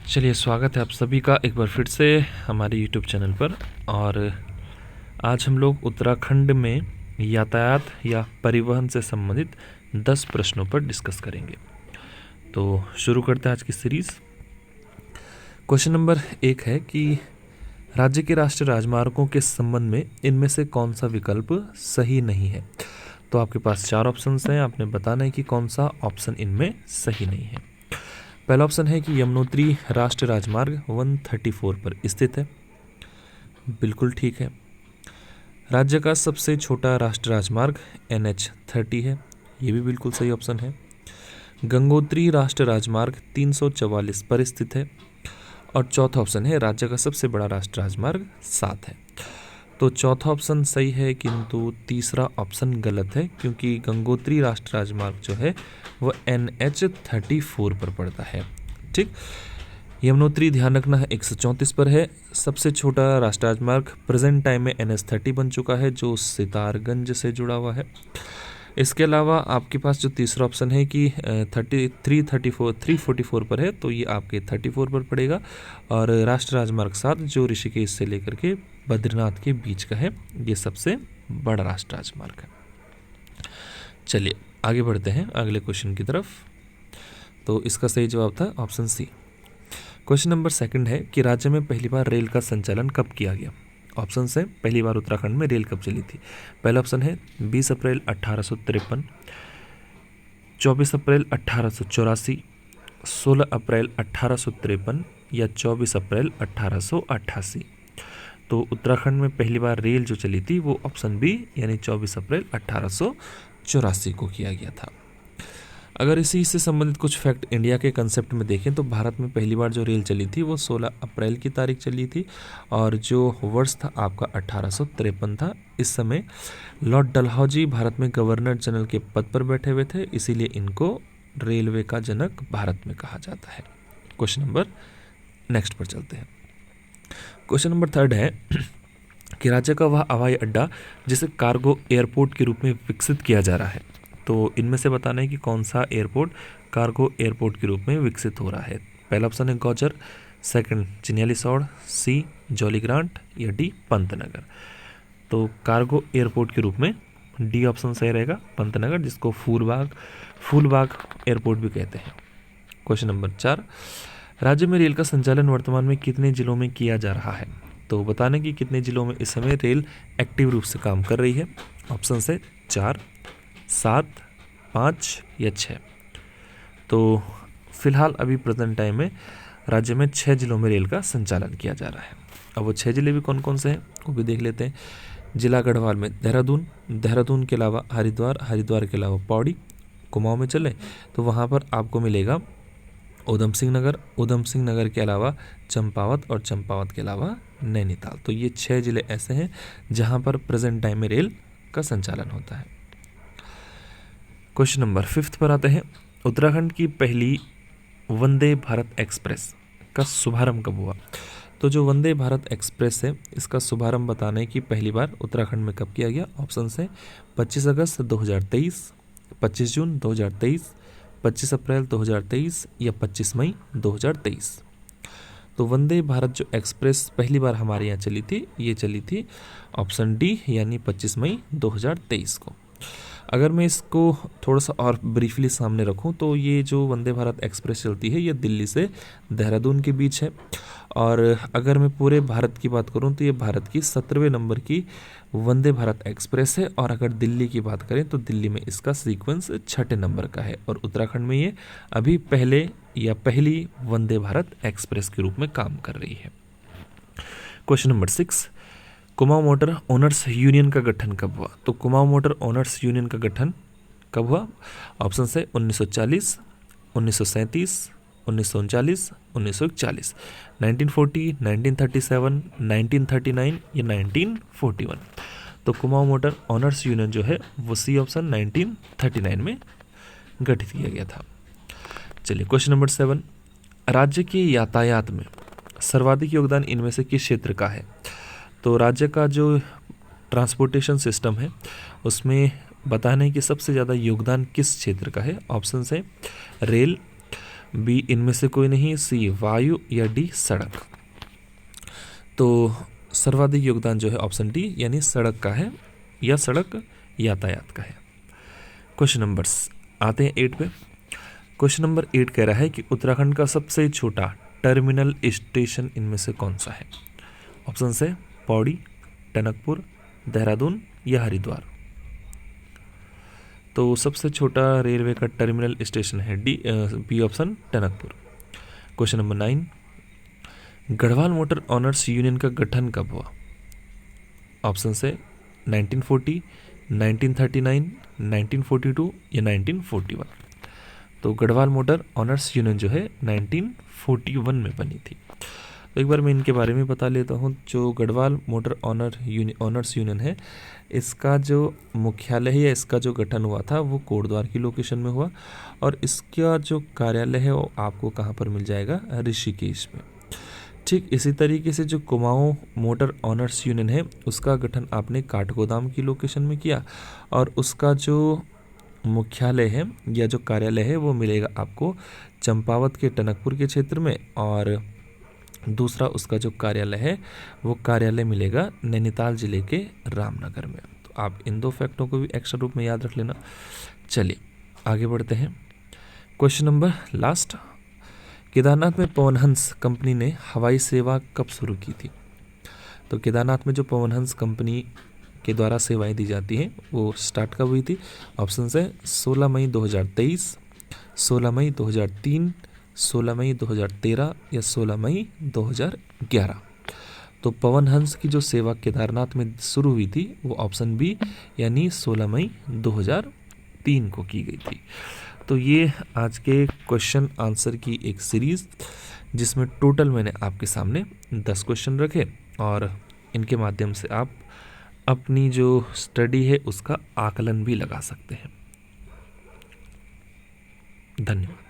चलिए, स्वागत है आप सभी का एक बार फिर से हमारे यूट्यूब चैनल पर। और आज हम लोग उत्तराखंड में यातायात या परिवहन से संबंधित 10 प्रश्नों पर डिस्कस करेंगे। तो शुरू करते हैं आज की सीरीज़। क्वेश्चन नंबर 1 है कि राज्य के राष्ट्रीय राजमार्गों के संबंध में इनमें से कौन सा विकल्प सही नहीं है। तो आपके पास 4 ऑप्शंस हैं, आपने बताना है कि कौन सा ऑप्शन इनमें सही नहीं है। पहला ऑप्शन है कि यमुनोत्री राष्ट्रीय राजमार्ग 134 पर स्थित है। बिल्कुल ठीक है। राज्य का सबसे छोटा राष्ट्रीय राजमार्ग NH30 है। ये भी बिल्कुल सही ऑप्शन है। गंगोत्री राष्ट्रीय राजमार्ग 344 पर स्थित है। और चौथा ऑप्शन है राज्य का सबसे बड़ा राष्ट्रीय राजमार्ग 7 है। तो चौथा ऑप्शन सही है, किंतु तीसरा ऑप्शन गलत है, क्योंकि गंगोत्री राष्ट्रीय राजमार्ग जो है वह NH34 पर पड़ता है। ठीक। यमुनोत्री ध्यान रखना है 134 पर है। सबसे छोटा राष्ट्रीय राजमार्ग प्रेजेंट टाइम में NH30 बन चुका है, जो सितारगंज से जुड़ा हुआ है। इसके अलावा आपके पास जो तीसरा ऑप्शन है कि 344 पर है, तो ये आपके 34 पर पड़ेगा। और राष्ट्रीय राजमार्ग 7 जो ऋषिकेश से लेकर के बद्रीनाथ के बीच का है, ये सबसे बड़ा राष्ट्रीय राजमार्ग है। चलिए आगे बढ़ते हैं अगले क्वेश्चन की तरफ। तो इसका सही जवाब था ऑप्शन सी। क्वेश्चन नंबर 2 है कि राज्य में पहली बार रेल का संचालन कब किया गया। ऑप्शन है पहली बार उत्तराखंड में रेल कब चली थी। पहला ऑप्शन है 20 अप्रैल 1853, 24 अप्रैल 1884, 16 अप्रैल 1853 या 24 अप्रैल 1888। तो उत्तराखंड में पहली बार रेल जो चली थी वो ऑप्शन बी यानी 24 अप्रैल 1884 को किया गया था। अगर इसी से संबंधित कुछ फैक्ट इंडिया के कंसेप्ट में देखें तो भारत में पहली बार जो रेल चली थी वो 16 अप्रैल की तारीख चली थी, और जो वर्ष था आपका 1853 था। इस समय लॉर्ड डलहौजी भारत में गवर्नर जनरल के पद पर बैठे हुए थे, इसीलिए इनको रेलवे का जनक भारत में कहा जाता है। क्वेश्चन नंबर नेक्स्ट पर चलते हैं। क्वेश्चन नंबर 3 है कि राज्य का वह हवाई अड्डा जिसे कार्गो एयरपोर्ट के रूप में विकसित किया जा रहा है। तो इनमें से बताना है कि कौन सा एयरपोर्ट कार्गो एयरपोर्ट के रूप में विकसित हो रहा है। पहला ऑप्शन है गौचर, सेकंड चिन्यालीसौड़, सी जौलीग्रांट या डी पंतनगर। तो कार्गो एयरपोर्ट के रूप में डी ऑप्शन सही रहेगा, पंतनगर, जिसको फूलबाग एयरपोर्ट भी कहते हैं। क्वेश्चन नंबर 4, राज्य में रेल का संचालन वर्तमान में कितने जिलों में किया जा रहा है। तो बताने कि कितने जिलों में इस समय रेल एक्टिव रूप से काम कर रही है। ऑप्शन है 4, 7, 5 या 6। तो फिलहाल अभी प्रेजेंट टाइम में राज्य में 6 जिलों में रेल का संचालन किया जा रहा है। अब वो 6 जिले भी कौन कौन से हैं वो भी देख लेते हैं। जिला गढ़वाल में देहरादून के अलावा हरिद्वार के अलावा पौड़ी। कुमाऊं में चले तो वहाँ पर आपको मिलेगा उधम सिंह नगर के अलावा चंपावत, और चंपावत के अलावा नैनीताल। तो ये 6 जिले ऐसे हैं जहाँ पर प्रेजेंट टाइम में रेल का संचालन होता है। क्वेश्चन नंबर 5 पर आते हैं। उत्तराखंड की पहली वंदे भारत एक्सप्रेस का शुभारंभ कब हुआ। तो जो वंदे भारत एक्सप्रेस है इसका शुभारंभ बताने की पहली बार उत्तराखंड में कब किया गया। ऑप्शन है 25 अगस्त 2023, 25 जून 2023, 25 अप्रैल 2023 या 25 मई 2023। तो वंदे भारत जो एक्सप्रेस पहली बार हमारे यहाँ चली थी, ये चली थी ऑप्शन डी यानी 25 मई 2023 को। अगर मैं इसको थोड़ा सा और ब्रीफली सामने रखूं तो ये जो वंदे भारत एक्सप्रेस चलती है ये दिल्ली से देहरादून के बीच है। और अगर मैं पूरे भारत की बात करूं तो ये भारत की 17वें नंबर की वंदे भारत एक्सप्रेस है। और अगर दिल्ली की बात करें तो दिल्ली में इसका सीक्वेंस 6ठे नंबर का है, और उत्तराखंड में ये अभी पहली वंदे भारत एक्सप्रेस के रूप में काम कर रही है। Question number 6, Kumaon motor owners union का गठन कब हुआ। तो कुमाऊं मोटर ओनर्स यूनियन का गठन कब हुआ। ऑप्शन है 1940, 1937, 1939, 1941, 1940, 1937, 1939 या 1941। तो कुमाऊं मोटर ओनर्स यूनियन जो है वो सी ऑप्शन 1939 में गठित किया गया था। चलिए क्वेश्चन नंबर 7, राज्य के यातायात में सर्वाधिक योगदान इनमें से किस क्षेत्र का है। तो राज्य का जो ट्रांसपोर्टेशन सिस्टम है उसमें बताना है कि सबसे ज़्यादा योगदान किस क्षेत्र का है। ऑप्शन है रेल, बी इनमें से कोई नहीं, सी वायु, या डी सड़क। तो सर्वाधिक योगदान जो है ऑप्शन डी यानी सड़क का है, या सड़क यातायात का है। क्वेश्चन नंबर आते हैं 8 पे। क्वेश्चन नंबर 8 कह रहा है कि उत्तराखंड का सबसे छोटा टर्मिनल स्टेशन इनमें से कौन सा है। ऑप्शन है पौड़ी, टनकपुर, देहरादून या हरिद्वार। तो सबसे छोटा रेलवे का टर्मिनल स्टेशन है B option Tanakpur. Question number 9, Garhwal motor owners union का गठन कब हुआ। ऑप्शन है 1940, 1939, 1942 या 1941। तो गढ़वाल मोटर ऑनर्स यूनियन जो है 1941 में बनी थी। तो एक बार मैं इनके बारे में बता लेता हूँ। जो गढ़वाल मोटर ऑनर्स यूनियन है, इसका जो मुख्यालय है या इसका जो गठन हुआ था वो कोटद्वार की लोकेशन में हुआ, और इसका जो कार्यालय है वो आपको कहाँ पर मिल जाएगा, ऋषिकेश में। ठीक इसी तरीके से जो कुमाऊं मोटर ऑनर्स यूनियन है उसका गठन आपने काठगोदाम की लोकेशन में किया, और उसका जो मुख्यालय है या जो कार्यालय है वो मिलेगा आपको चंपावत के टनकपुर के क्षेत्र में, और दूसरा उसका जो कार्यालय है वो कार्यालय मिलेगा नैनीताल जिले के रामनगर में। तो आप इन दो फैक्टों को भी एक्स्ट्रा रूप में याद रख लेना। चलिए आगे बढ़ते हैं। क्वेश्चन नंबर लास्ट, केदारनाथ में पवनहंस कंपनी ने हवाई सेवा कब शुरू की थी। तो केदारनाथ में जो पवनहंस कंपनी के द्वारा सेवाएं दी जाती हैं वो स्टार्ट कब हुई थी। ऑप्शन है 16 मई 2023, 16 मई 2003, 16 मई 2013 या 16 मई 2011। तो पवनहंस की जो सेवा केदारनाथ में शुरू हुई थी वो ऑप्शन बी यानी 16 मई 2003 को की गई थी। तो ये आज के क्वेश्चन आंसर की एक सीरीज़, जिसमें टोटल मैंने आपके सामने 10 क्वेश्चन रखे, और इनके माध्यम से आप अपनी जो स्टडी है उसका आकलन भी लगा सकते हैं। धन्यवाद।